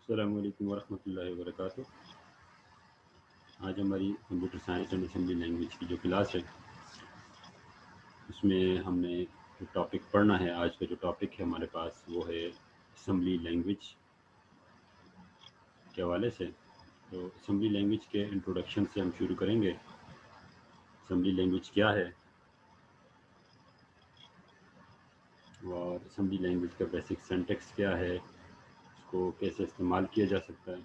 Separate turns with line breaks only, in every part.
अस्सलाम वालेकुम वरहमतुल्लाहि वबरकातुह। आज हमारी computer science and assembly language की जो क्लास है उसमें हमने जो टॉपिक पढ़ना है, आज का जो टॉपिक है हमारे पास वो है असेंबली लैंग्वेज के हवाले से। तो असेंबली लैंग्वेज के इंट्रोडक्शन से हम शुरू करेंगे। असेंबली लैंग्वेज क्या है और असेंबली लैंग्वेज का बेसिक सिंटैक्स क्या है, उसको कैसे इस्तेमाल किया जा सकता है।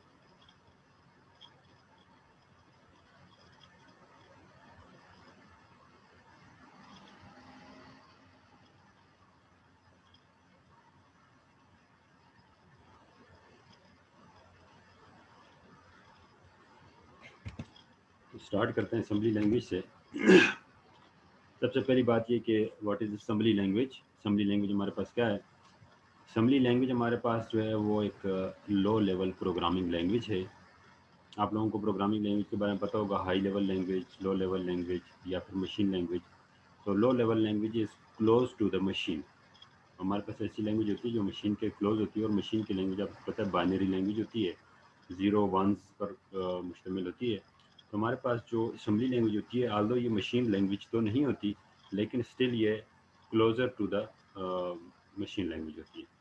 तो स्टार्ट करते हैं असेंबली लैंग्वेज से। सबसे पहली बात ये कि what is assembly language. Assembly language हमारे पास क्या है? असेंबली लैंग्वेज हमारे पास जो है वो एक लो लेवल प्रोग्रामिंग लैंग्वेज है। आप लोगों को प्रोग्रामिंग लैंग्वेज के बारे में पता होगा, high level language, low level language या फिर मशीन लैंग्वेज। तो low level language is close to the machine. हमारे पास ऐसी लैंग्वेज होती है जो मशीन के क्लोज होती है, और मशीन की लैंग्वेज आपको पता है बाइनरी लैंग्वेज होती है, ज़ीरो वंस पर मुश्तमिल होती है। तो हमारे पास जो असेंबली लैंग्वेज होती है, आल्दो ये मशीन लैंग्वेज तो नहीं होती, लेकिन स्टिल ये closer to the machine language होती है।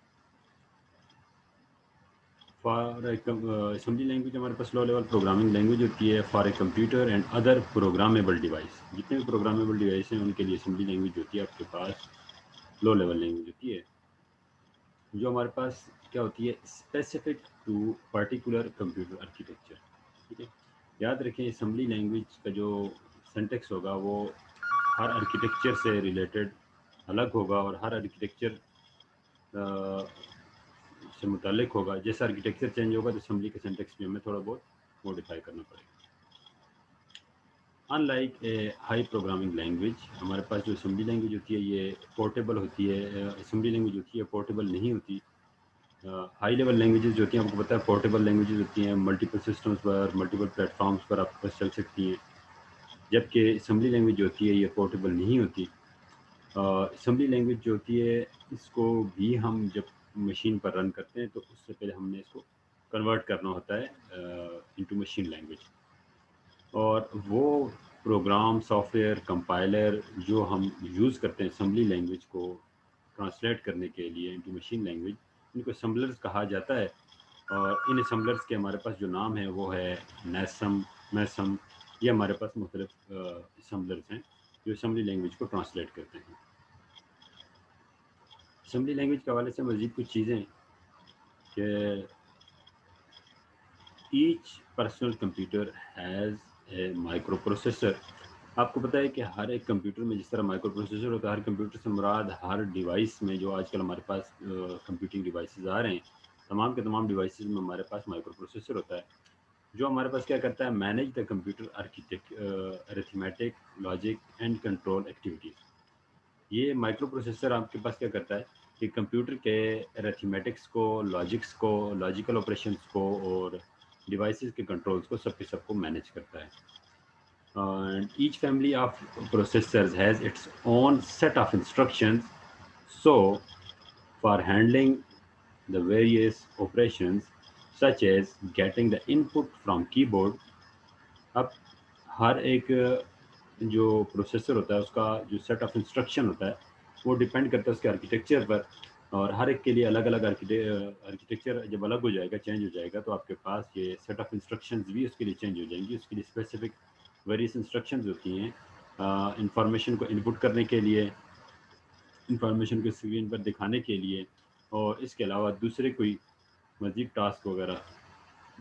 फॉर असेंबली लैंग्वेज हमारे पास लो लेवल प्रोग्रामिंग लैंग्वेज होती है for a computer and other programmable device. जितने भी प्रोग्रामेबल डिवाइस हैं उनके लिए असेंबली लैंग्वेज होती है आपके पास लो लेवल लैंग्वेज होती है, जो हमारे पास क्या होती है, specific to particular computer architecture. ठीक है, याद रखें असेंबली लैंग्वेज का जो सिंटैक्स होगा वो हर आर्किटेक्चर से रिलेटेड अलग होगा, और हर आर्किटेक्चर से मुतालिक होगा। जैसा आर्किटेक्चर चेंज होगा तो असेंबली के सिंटैक्स में हमें थोड़ा बहुत मॉडिफाई करना पड़ेगा। अनलाइक ए हाई प्रोग्रामिंग लैंग्वेज, हमारे पास जो असेंबली लैंग्वेज होती है ये पोर्टेबल होती है। असेंबली लैंग्वेज होती है पोर्टेबल नहीं होती। हाई लेवल लैंग्वेजेस जो होती हैं आपको पता है पोर्टेबल लैंग्वेजेस होती हैं, मल्टीपल सिस्टम्स पर, मल्टीपल प्लेटफॉर्म्स पर आपके पास चल सकती हैं, जबकि असेंबली लैंग्वेज जो होती है ये पोर्टेबल नहीं होती। असेंबली लैंग्वेज जो होती है इसको भी हम जब मशीन पर रन करते हैं तो उससे पहले हमने इसको कन्वर्ट करना होता है इनटू मशीन लैंग्वेज। और वो प्रोग्राम, सॉफ्टवेयर, कंपाइलर जो हम यूज़ करते हैं असेंबली लैंग्वेज को ट्रांसलेट करने के लिए इनटू मशीन लैंग्वेज, इनको असम्बलर्स कहा जाता है। और इन असम्बलर्स के हमारे पास जो नाम है वो है नेसम, मैसम। ये हमारे पास मुख्तलिफ असम्बलर्स हैं जो असेंबली लैंग्वेज को ट्रांसलेट करते हैं। असेंबली लैंग्वेज के हवाले से मज़ीद कुछ चीज़ें कि each personal computer has a micro processor. आपको पता है कि हर एक कंप्यूटर में जिस तरह माइक्रो प्रोसेसर होता है, हर कंप्यूटर से मुराद हर डिवाइस में जो आजकल हमारे पास कंप्यूटिंग डिवाइसेस आ रहे हैं, तमाम के तमाम डिवाइसेस में हमारे पास माइक्रो प्रोसेसर होता है, जो हमारे पास क्या करता है, manage the computer architect arithmetic, logic and control activities. ये माइक्रो प्रोसेसर आपके पास क्या करता है कि कंप्यूटर के अरिथमेटिक्स को, लॉजिक्स को, लॉजिकल ऑपरेशंस को और डिवाइसेस के कंट्रोल्स को सब के सबको मैनेज करता है। And each family of processors has its own set of instructions. So, for handling the various operations, such as getting the input from keyboard, अब हर एक जो प्रोसेसर होता है उसका जो सेट ऑफ इंस्ट्रक्शन होता है वो डिपेंड करता है उसके आर्किटेक्चर पर। और हर एक के लिए अलग अलग आर्किटेक्चर जब अलग हो जाएगा, चेंज हो जाएगा, तो आपके पास ये सेट ऑफ इंस्ट्रक्शंस भी उसके लिए चेंज हो जाएंगी। उसके लिए स्पेसिफिक वेरियस इंस्ट्रक्शंस होती हैं इंफॉर्मेशन को इनपुट करने के लिए, इंफॉर्मेशन को स्क्रीन पर दिखाने के लिए, और इसके अलावा दूसरे कोई मज़ीद टास्क वगैरह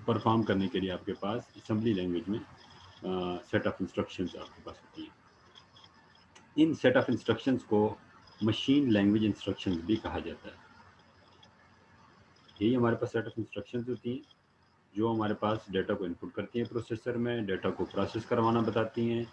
परफॉर्म करने के लिए आपके पास असेंबली लैंग्वेज में सेट ऑफ इंस्ट्रक्शंस आपके पास होती हैं। इन सेट ऑफ इंस्ट्रक्शंस को मशीन लैंग्वेज इंस्ट्रक्शंस भी कहा जाता है। यही हमारे पास सेट ऑफ इंस्ट्रक्शंस होती हैं जो हमारे पास डेटा को इनपुट करती हैं प्रोसेसर में, डेटा को प्रोसेस करवाना बताती हैं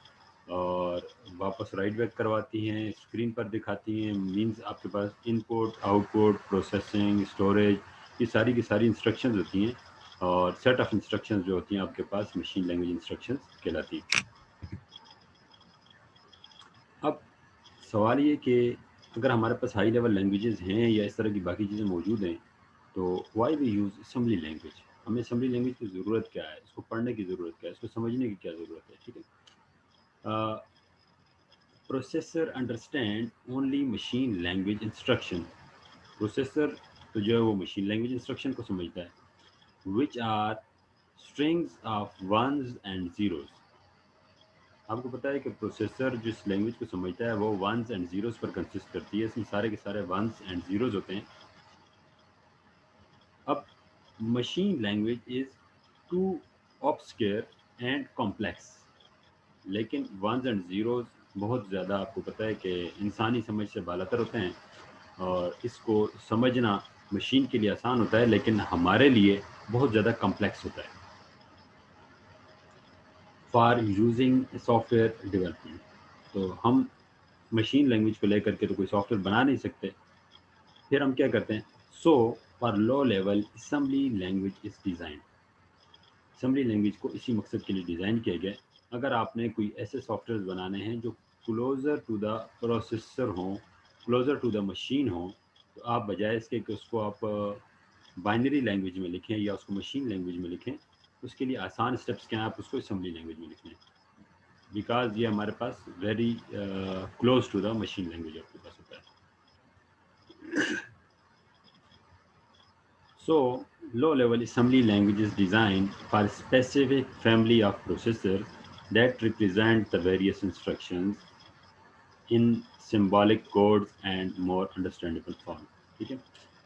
और वापस राइट बैक करवाती हैं, स्क्रीन पर दिखाती हैं। मींस आपके पास इनपुट, आउटपुट, प्रोसेसिंग, स्टोरेज, ये सारी की सारी इंस्ट्रक्शंस होती हैं। और सेट ऑफ इंस्ट्रक्शंस जो होती हैं आपके पास मशीन लैंग्वेज इंस्ट्रक्शंस कहलाती हैं। अब सवाल ये कि अगर हमारे पास हाई लेवल लैंग्वेजेस हैं या इस तरह की बाकी चीज़ें मौजूद हैं, तो why we use assembly language. हमें असम्बली लैंग्वेज की ज़रूरत क्या है, इसको पढ़ने की ज़रूरत क्या है, इसको समझने की क्या ज़रूरत है, ठीक है। Processor understand only machine language instruction. Processor तो जो है वो मशीन लैंग्वेज इंस्ट्रक्शन को समझता है, which are strings of ones and zeros. आपको पता है कि प्रोसेसर जिस लैंग्वेज को समझता है वो वंस एंड ज़ीरोज़ पर कंसिस्ट करती है, इसमें सारे के सारे वंस एंड ज़ीरोज़ होते हैं। अब machine language is too obscure and complex, लेकिन वंस एंड ज़ीरोज़ बहुत ज़्यादा आपको पता है कि इंसानी समझ से बालातर होते हैं, और इसको समझना मशीन के लिए आसान होता है लेकिन हमारे लिए बहुत ज़्यादा कॉम्प्लेक्स होता है फॉर यूजिंग सॉफ्टवेयर डेवलपमेंट। तो हम मशीन लैंग्वेज को लेकर के तो कोई सॉफ्टवेयर बना नहीं सकते, फिर हम क्या करते हैं, so for low level assembly language is design. Assembly language को इसी मकसद के लिए डिज़ाइन किया गया है। अगर आपने कोई ऐसे सॉफ्टवेयर बनाने हैं जो क्लोज़र टू द प्रोसेसर हों, क्लोज़र टू द मशीन हों, तो आप बजाय इसके कि उसको आप बाइनरी लैंग्वेज में लिखें या उसको मशीन लैंग्वेज में लिखें, उसके लिए आसान स्टेप्स क्या हैं, आप उसको असम्बली लैंग्वेज में लिखें, बिकॉज ये हमारे पास very close to the machine language आपके पास होता है। So, low-level assembly language is designed for a specific family of processors that represent the various instructions in symbolic codes and more understandable form. ठीक है,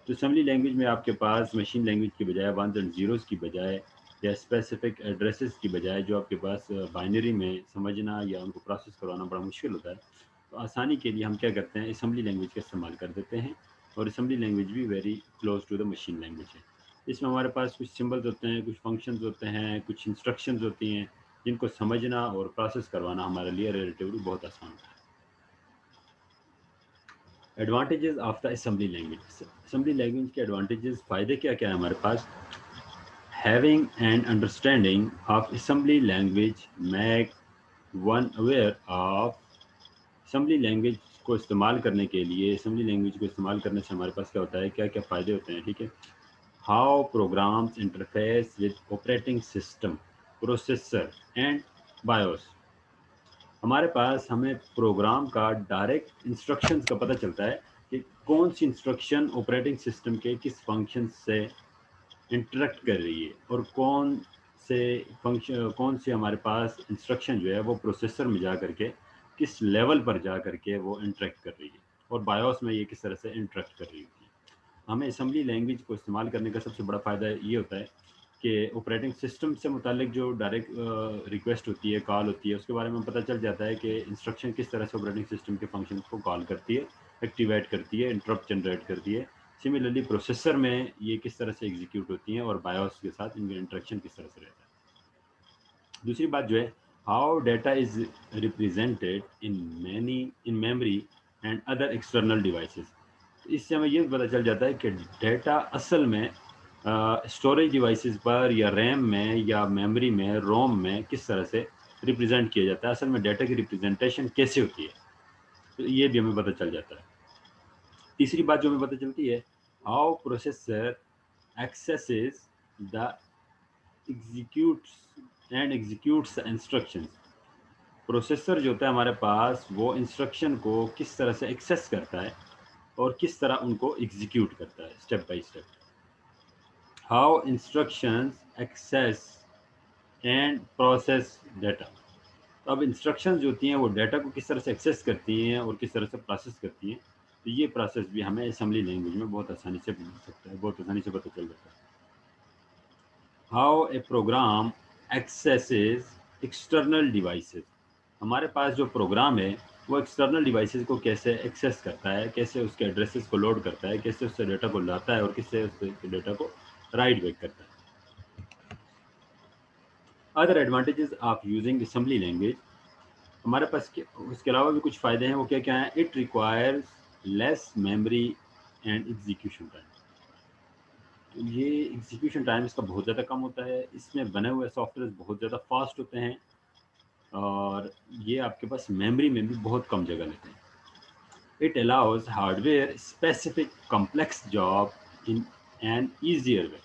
तो assembly language में आपके पास machine language की बजाय वंस एंड ज़ीरोज़ की बजाय या स्पेसिफिक एड्रेसेस की बजाय जो आपके पास बाइनरी में समझना या उनको प्रोसेस करवाना बड़ा मुश्किल होता है, तो आसानी के लिए हम क्या करते हैं, assembly लैंग्वेज का इस्तेमाल कर देते हैं। और assembly लैंग्वेज भी very close to the machine language है। इसमें हमारे पास कुछ सिंबल्स होते हैं, कुछ फंक्शंस होते हैं, कुछ इंस्ट्रक्शंस होती हैं, जिनको समझना और प्रोसेस करवाना हमारे लिए रिलेटिवली बहुत आसान होता है। Advantages of the assembly language. Assembly language के एडवांटेजेस, फ़ायदे क्या क्या है हमारे पास। Having an understanding of assembly language make one aware of. Assembly लैंग्वेज को इस्तेमाल करने के लिए, असेंबली लैंग्वेज को इस्तेमाल करने से हमारे पास क्या होता है, क्या क्या फ़ायदे होते हैं, ठीक है। How programs interface with operating system, processor and BIOS. हमारे पास हमें प्रोग्राम का डायरेक्ट इंस्ट्रक्शंस का पता चलता है कि कौन सी इंस्ट्रक्शन ऑपरेटिंग सिस्टम के किस फंक्शन से इंटरेक्ट कर रही है, और से कौन सी हमारे पास इंस्ट्रक्शन जो है वो प्रोसेसर में जा करके किस लेवल पर जा करके वो इंटरेक्ट कर रही है, और बायोस में ये किस तरह से इंटरेक्ट कर रही होती है। हमें असम्बली लैंग्वेज को इस्तेमाल करने का सबसे बड़ा फ़ायदा ये होता है कि ऑपरेटिंग सिस्टम से मुतालिक जो डायरेक्ट रिक्वेस्ट होती है, कॉल होती है, उसके बारे में पता चल जाता है कि इंस्ट्रक्शन किस तरह से ऑपरेटिंग सिस्टम के फंक्शन को कॉल करती है, एक्टिवेट करती है, इंटरप्ट जनरेट करती है। सिमिलरली प्रोसेसर में ये किस तरह से एग्जीक्यूट होती हैं और बायोस के साथ इनका इंटरेक्शन किस तरह से रहता है। दूसरी बात जो है, how data is represented in memory and other external devices. इससे हमें ये पता चल जाता है कि डेटा असल में स्टोरेज डिवाइसेस पर या रैम में या मेमोरी में, रोम में किस तरह से रिप्रेजेंट किया जाता है, असल में डेटा की रिप्रेजेंटेशन कैसे होती है, तो ये भी हमें पता चल जाता है। तीसरी बात जो हमें पता चलती है, how processor axes the executes instructions. Processor जो होता है हमारे पास, वो इंस्ट्रक्शन को किस तरह से एक्सेस करता है और किस तरह उनको एग्जीक्यूट करता है step by step. How instructions access and process data. तो अब इंस्ट्रक्शंस जो होती हैं वो डेटा को किस तरह से एक्सेस करती हैं और किस तरह से प्रोसेस करती हैं, तो ये प्रोसेस भी हमें असेंबली लैंग्वेज में बहुत आसानी से मिल सकता है, बहुत आसानी से पता चल जाता है। How a program accesses external devices. हमारे पास जो प्रोग्राम है वो एक्सटर्नल डिवाइसेस को कैसे एक्सेस करता है, कैसे उसके एड्रेसेस को लोड करता है, कैसे उससे डेटा को लाता है और किससे उससे डेटा को राइट बैक करता है। Other advantages of using assembly language, हमारे पास उसके अलावा भी कुछ फ़ायदे हैं, वो क्या क्या हैं। It requires less memory and execution time. तो ये एग्जीक्यूशन टाइम इसका बहुत ज़्यादा कम होता है, इसमें बने हुए सॉफ्टवेयर बहुत ज़्यादा फास्ट होते हैं, और ये आपके पास मेमोरी में भी बहुत कम जगह लेते हैं। It allows hardware specific complex job in an easier वे।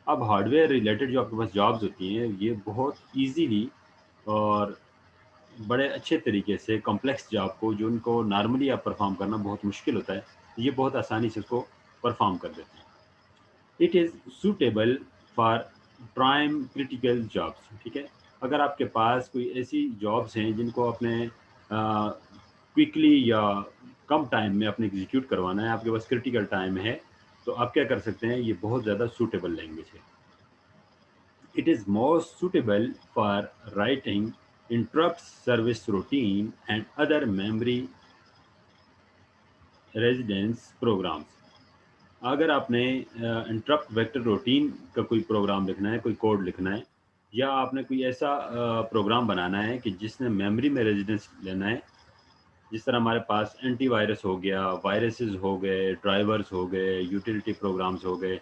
अब हार्डवेयर रिलेटेड जो आपके पास जॉब्स होती हैं, ये बहुत ईजीली और बड़े अच्छे तरीके से कॉम्प्लेक्स जॉब को, जो उनको नॉर्मली आप परफॉर्म करना बहुत मुश्किल होता है, ये बहुत आसानी से उसको परफॉर्म कर देते हैं। It is suitable for prime critical jobs, ठीक है। अगर आपके पास कोई ऐसी जॉब्स हैं जिनको अपने क्विकली या कम टाइम में अपने एग्जीक्यूट करवाना है, आपके पास क्रिटिकल टाइम है, तो आप क्या कर सकते हैं, ये बहुत ज़्यादा सूटेबल लैंग्वेज है। It is most suitable for writing interrupts service routine and other memory residence programs। अगर आपने इंटरप्ट वेक्टर रूटीन का कोई प्रोग्राम लिखना है, कोई कोड लिखना है, या आपने कोई ऐसा प्रोग्राम बनाना है कि जिसने मेमोरी में रेजिडेंस लेना है, जिस तरह हमारे पास एंटीवायरस हो गया, वायरसेस हो गए, ड्राइवर्स हो गए, यूटिलिटी प्रोग्राम्स हो गए,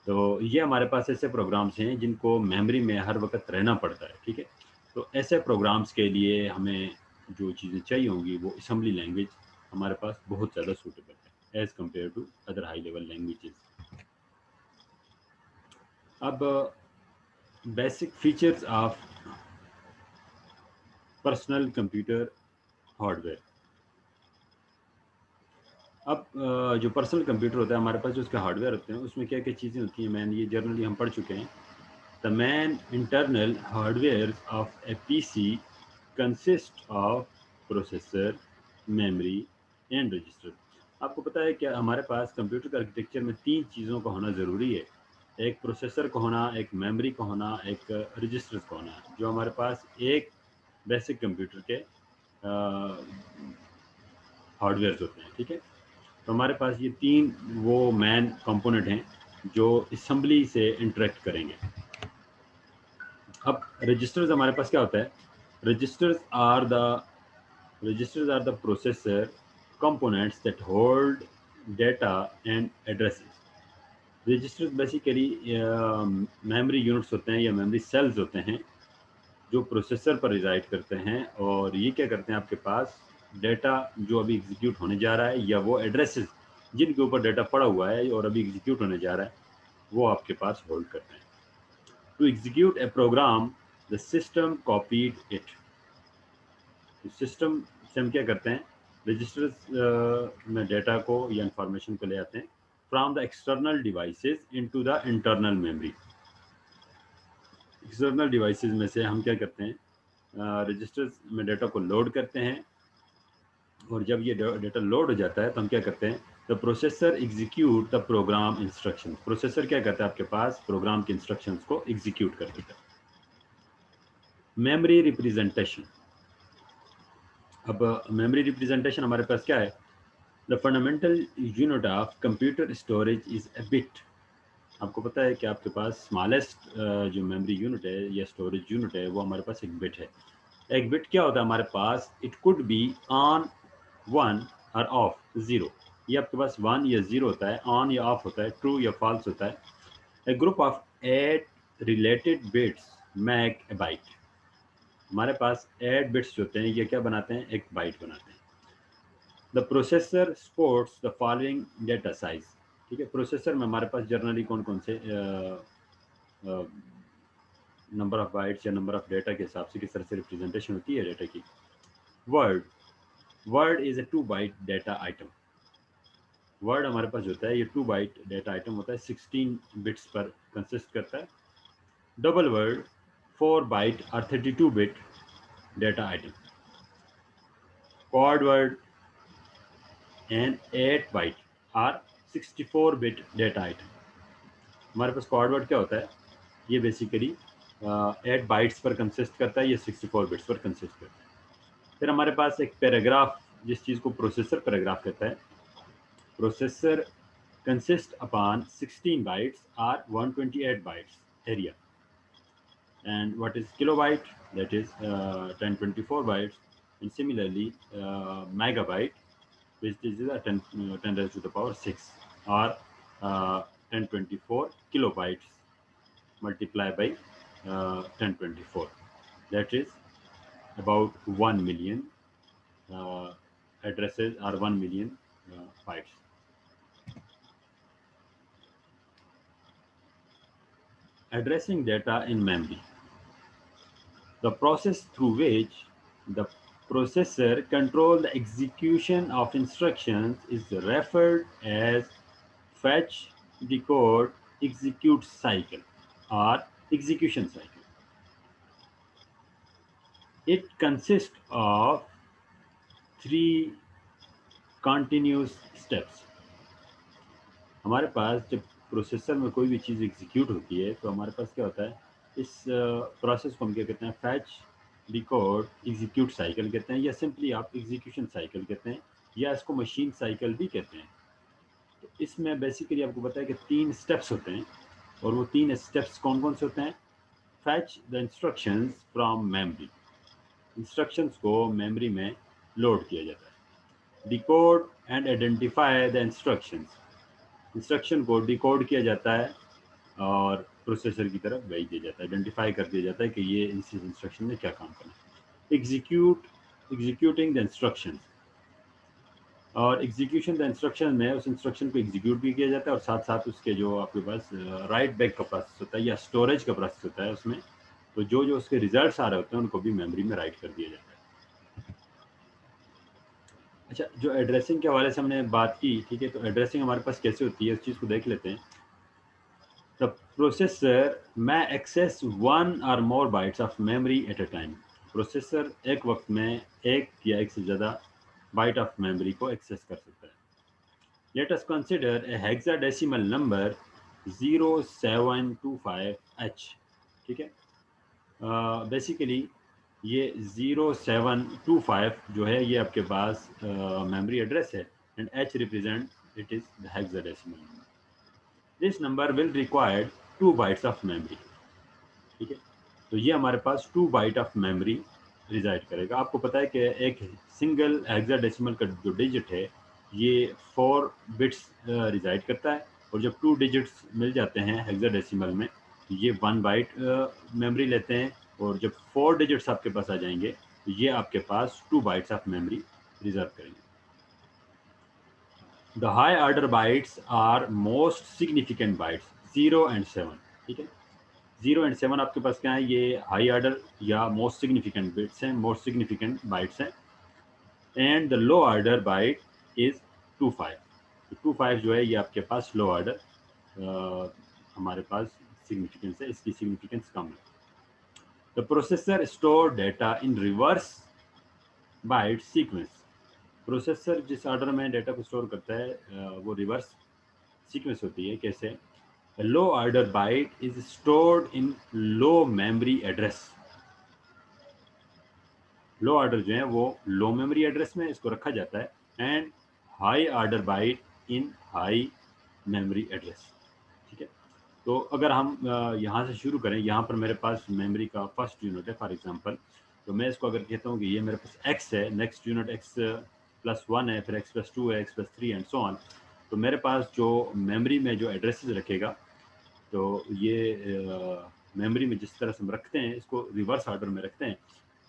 तो ये हमारे पास ऐसे प्रोग्राम्स हैं जिनको मेमोरी में हर वक्त रहना पड़ता है, ठीक है। तो ऐसे प्रोग्राम्स के लिए हमें जो चीज़ें चाहिए होंगी, वो असेंबली लैंग्वेज हमारे पास बहुत ज़्यादा सूटेबल है as compare to other high level languages. अब basic features of personal computer hardware. अब जो पर्सनल कंप्यूटर होता है हमारे पास, जो उसके हार्डवेयर होते हैं, उसमें क्या क्या चीज़ें होती हैं, मैन ये जर्नली हम पढ़ चुके हैं। The man internal hardware of A PC consist of processor, memory and register. आपको पता है कि हमारे पास कंप्यूटर के आर्किटेक्चर में तीन चीज़ों का होना ज़रूरी है। एक प्रोसेसर का होना, एक मेमोरी का होना, एक रजिस्टर्स का होना, जो हमारे पास एक बेसिक कंप्यूटर के हार्डवेयर होते हैं, ठीक है। तो हमारे पास ये तीन वो मैन कंपोनेंट हैं जो असेंबली से इंटरेक्ट करेंगे। अब रजिस्टर्स हमारे पास क्या होता है, registers are the registers are the processor components that hold data and addresses। Registers basically memory units होते हैं या मेमोरी सेल्स होते हैं जो प्रोसेसर पर रिजाइड करते हैं, और ये क्या करते हैं, आपके पास डेटा जो अभी एग्जीक्यूट होने जा रहा है, या वो एड्रेसेस जिनके ऊपर डेटा पड़ा हुआ है और अभी एग्जीक्यूट होने जा रहा है, वो आपके पास होल्ड करते हैं। To execute a program the system copied it. System से हम क्या करते हैं, रजिस्टर्स में डेटा को या इंफॉर्मेशन को ले आते हैं from the external devices into the internal memory. External devices में से हम क्या करते हैं, रजिस्टर्स में डेटा को लोड करते हैं, और जब ये डेटा लोड हो जाता है तो हम क्या करते हैं, the processor execute the programme instruction. Processor क्या करता है, आपके पास प्रोग्राम के इंस्ट्रक्शंस को एग्जीक्यूट कर देता है। Memory representation. अब मेमोरी रिप्रेजेंटेशन हमारे पास क्या है, the fundamental unit of computer storage is a bit. आपको पता है कि आपके पास स्मॉलेस्ट जो मेमोरी यूनिट है या स्टोरेज यूनिट है, वो हमारे पास एक बिट है। एक बिट क्या होता है हमारे पास, it could be on, one और ऑफ, ज़ीरो। ये आपके पास वन या ज़ीरो होता है, ऑन या ऑफ होता है, ट्रू या फॉल्स होता है। A group of 8 related bits make a byte. हमारे पास 8 बिट्स जो होते हैं, ये क्या बनाते हैं, एक बाइट बनाते हैं। The processor supports the following data size. ठीक है, प्रोसेसर में हमारे पास जनरली कौन कौन से नंबर ऑफ बाइट्स या नंबर ऑफ डेटा के हिसाब से किस तरह से रिप्रेजेंटेशन होती है डेटा की। Word, word is a 2 byte data item. Word हमारे पास जो होता है, ये 2 बाइट डेटा आइटम होता है, 16 बिट्स पर कंसिस्ट करता है। डबल वर्ड 4 बाइट और 32 bit data item. Quad word and 8 byte और 64 बिट डेटा आइटम। हमारे पास क्वाड वर्ड क्या होता है, ये बेसिकली 8 बाइट्स पर कंसिस्ट करता है, ये 64 बिट्स पर कंसिस्ट करता है। फिर हमारे पास एक पैराग्राफ, जिस चीज़ को प्रोसेसर पैराग्राफ कहता है। Processor consist upon 16 bytes or 128 bytes area. And what is kilobyte? That is 1024 bytes. And similarly, megabyte, which is 10 raised to the power 6, or 1024 kilobytes multiplied by 1024. That is about 1 million addresses or 1 million bytes. addressing data in memory, the process through which the processor controls the execution of instructions is referred as fetch, decode, execute cycle or execution cycle. It consists of three continuous steps. हमारे पास जब processor में कोई भी चीज़ execute होती है तो हमारे पास क्या होता है, इस प्रोसेस को हम क्या कहते हैं, फैच, डिकोड, एग्जीक्यूट साइकिल कहते हैं, या सिंपली आप एग्जीक्यूशन साइकिल कहते हैं, या इसको मशीन साइकिल भी कहते हैं। तो इसमें बेसिकली आपको पता है कि 3 स्टेप्स होते हैं, और वो 3 स्टेप्स कौन कौन से होते हैं? Fetch the instructions from memory, instructions को मेमोरी में लोड किया जाता है। Decode and identify the instructions, instruction को डिकोड किया जाता है और प्रोसेसर की तरफ भेज दिया जाता है, आइडेंटिफाई कर दिया जाता है कि ये इस इंस्ट्रक्शन ने क्या काम करना है। एग्जीक्यूटिंग द इंस्ट्रक्शंस, और एग्जीक्यूशन द इंस्ट्रक्शन में उस इंस्ट्रक्शन को एग्जीक्यूट भी किया जाता है और साथ साथ उसके जो आपके पास राइट बैक का प्रोसेस होता है या स्टोरेज का प्रोसेस होता है उसमें, तो जो जो उसके रिजल्ट्स आ रहे होते हैं उनको भी मेमोरी में राइट कर दिया जाता है। अच्छा, जो एड्रेसिंग के हवाले से हमने बात की, ठीक है, तो एड्रेसिंग हमारे पास कैसे होती है इस चीज़ को देख लेते हैं। The processor may access one or more bytes of memory at a time, processor एक वक्त में एक या एक से ज़्यादा बाइट ऑफ मेमोरी को एक्सेस कर सकता है। Let us consider a hexadecimal number 0725H, ठीक है। बेसिकली ये 0725 जो है ये आपके पास मेमोरी एड्रेस है, and H represent it is the hexadecimal number. This number will required 2 bytes of memory, ठीक है। तो ये हमारे पास 2 बाइट ऑफ मेमोरी रिजाइड करेगा। आपको पता है कि एक सिंगल हेक्साडेसिमल का जो डिजिट है ये 4 बिट्स रिजाइड करता है, और जब 2 डिजिट्स मिल जाते हैं हेक्साडेसिमल में तो ये 1 बाइट मेमोरी लेते हैं, और जब 4 डिजिट्स आपके पास आ जाएंगे तो ये आपके पास 2 बाइट्स ऑफ मेमोरी रिजर्व करेंगे। The high order bytes are most significant bytes 0 and 7, ठीक है। 0 and 7 आपके पास क्या है, ये हाई ऑर्डर या मोस्ट सिग्निफिकेंट बिट्स हैं, मोस्ट सिग्निफिकेंट बाइट्स हैं। And the low order byte is 25, तो 25 जो है ये आपके पास लो ऑर्डर हमारे पास सिग्निफिकेंस है, इसकी सिग्निफिकेंस कम है। The processor store data in reverse byte sequence, processor जिस ऑर्डर में डेटा को स्टोर करता है वो रिवर्स सीक्वेंस होती है। कैसे? Low order byte is stored in low memory address, low order जो है वो लो मेमोरी एड्रेस में इसको रखा जाता है, and high order byte in high memory address, ठीक है। तो अगर हम यहाँ से शुरू करें, यहाँ पर मेरे पास मेमोरी का फर्स्ट यूनिट है फॉर एग्जांपल, तो मैं इसको अगर कहता हूँ कि ये मेरे पास x है, नेक्स्ट यूनिट x+1 है, फिर x+2 है, x+3 एंड सो ऑन, तो मेरे पास जो मेमोरी में जो एड्रेसेस रखेगा, तो ये मेमोरी में जिस तरह से हम रखते हैं इसको रिवर्स ऑर्डर में रखते हैं।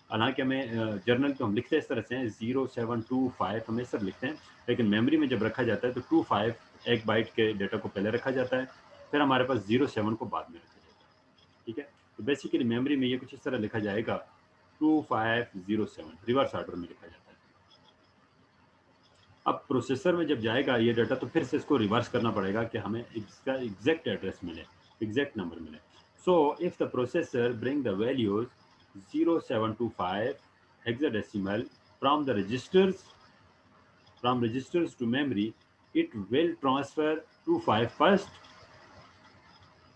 हालांकि हमें जर्नल तो हम लिखते हैं इस तरह से हैं 0725 हम इस तरह लिखते हैं, लेकिन मेमोरी में जब रखा जाता है तो 25 एक बाइट के डेटा को पहले रखा जाता है, फिर हमारे पास 07 को बाद में रखा जाता है, ठीक है। तो बेसिकली मेमोरी में ये कुछ इस तरह लिखा जाएगा 2507, रिवर्स ऑर्डर में लिखा जाता है। अब प्रोसेसर में जब जाएगा ये डाटा तो फिर से इसको रिवर्स करना पड़ेगा कि हमें इसका एग्जैक्ट एड्रेस मिले, एग्जैक्ट नंबर मिले। So if the processor bring the values 0725 hexadecimal from the registers to memory, it will transfer 25 first,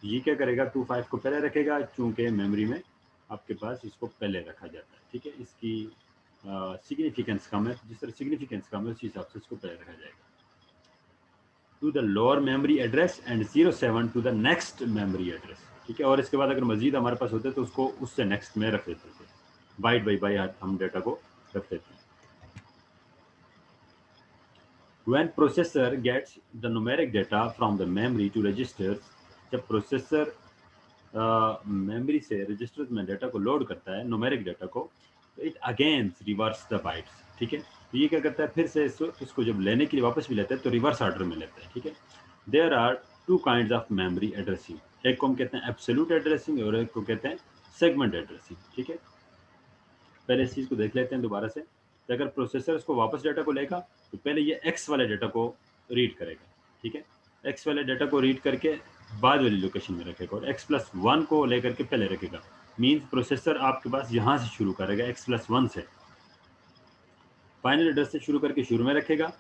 ये क्या करेगा 25 को पहले रखेगा चूंकि मेमोरी में आपके पास इसको पहले रखा जाता है, ठीक है। इसकी सिग्निफिकेंस कम है, जिस तरह सिग्निफिकेंस कम है उसी हिसाब से इसको पहले रखा जाएगा। To the lower memory address and 07 to the next memory address, ठीक है। और इसके बाद अगर मजीद हमारे पास होते तो उसको उससे नेक्स्ट में रख देते थे, बाइट बाई बाइट हम डेटा को रख देते हैं। When processor gets the numeric data from the memory to registers, जब प्रोसेसर मेमोरी से रजिस्टर्स में डेटा को लोड करता है, न्यूमेरिक डेटा को, तो it again reverse the bytes, ठीक है। तो ये क्या करता है, फिर से इसको जब लेने के लिए वापस भी लेता है तो रिवर्स ऑर्डर में लेता है, ठीक है। There are two kinds of memory addressing, एक को हम कहते हैं एब्सोल्यूट एड्रेसिंग और एक को कहते हैं सेगमेंट एड्रेसिंग। ठीक है, पहले इस चीज़ को देख लेते हैं दोबारा से। तो अगर प्रोसेसर उसको वापस डाटा को लेगा तो पहले ये एक्स वाले डाटा को रीड करेगा। ठीक है, एक्स वाले डाटा को रीड करके बाद वाली लोकेशन में रखेगा और x+1 को लेकर के पहले रखेगा। मीन्स प्रोसेसर आपके पास यहाँ से शुरू करेगा x+1 से, फाइनल एड्रेस से शुरू करके शुरू में रखेगा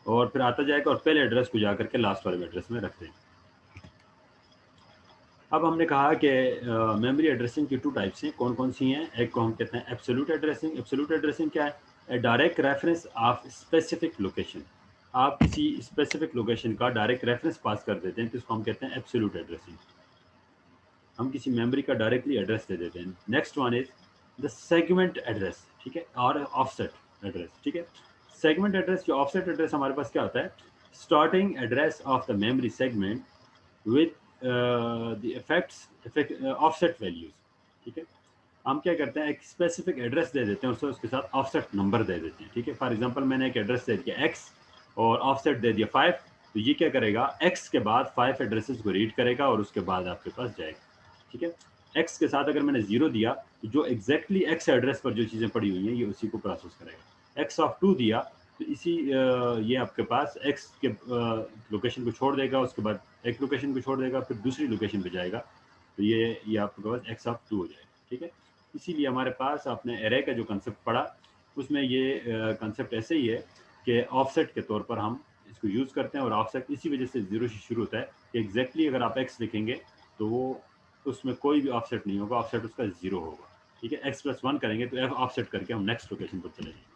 और फिर आता जाएगा और पहले एड्रेस को जा करके लास्ट वाले एड्रेस में रख देगा। अब हमने कहा कि मेमोरी एड्रेसिंग की टू टाइप्स हैं, कौन कौन सी हैं। एक को हम कहते हैं एब्सोल्यूट एड्रेसिंग। एब्सोल्यूट एड्रेसिंग क्या है? A direct reference of specific location, आप किसी स्पेसिफिक लोकेशन का डायरेक्ट रेफरेंस पास कर देते हैं तो इसको हम कहते हैं एब्सोल्यूट एड्रेसिंग। हम किसी मेमोरी का डायरेक्टली एड्रेस दे देते हैं। Next one is the segment address, ठीक है, और ऑफसेट एड्रेस। ठीक है, सेगमेंट एड्रेस, जो ऑफसेट एड्रेस हमारे पास क्या होता है? Starting address of the memory segment with the effects offset values. ठीक है, हम क्या करते हैं, एक स्पेसिफिक एड्रेस दे देते हैं, उसके साथ ऑफसेट नंबर दे देते हैं। ठीक है, फॉर एग्जांपल मैंने एक एड्रेस दे दिया x और ऑफसेट दे दिया 5, तो ये क्या करेगा, x के बाद 5 एड्रेसेस को रीड करेगा और उसके बाद आपके पास जाएगा। ठीक है, x के साथ अगर मैंने 0 दिया तो जो एग्जैक्टली x एड्रेस पर जो चीज़ें पड़ी हुई हैं ये उसी को प्रोसेस करेगा। x(2) दिया तो इसी ये आपके पास x के लोकेशन को छोड़ देगा, उसके बाद एक लोकेशन को छोड़ देगा, फिर दूसरी लोकेशन पे जाएगा, तो ये आपके पास x(2) हो जाएगा। ठीक है, इसीलिए हमारे पास आपने एरे का जो कंसेप्ट पढ़ा उसमें ये कंसेप्ट ऐसे ही है कि ऑफसेट के तौर पर हम इसको यूज़ करते हैं और ऑफसेट इसी वजह से 0 से शुरू होता है कि एग्जैक्टली अगर आप x लिखेंगे तो वो उसमें कोई भी ऑफसेट नहीं होगा, ऑफसेट उसका 0 होगा। ठीक है, x+1 करेंगे तो f ऑफसेट करके हम नेक्स्ट लोकेशन पर चले जाएंगे।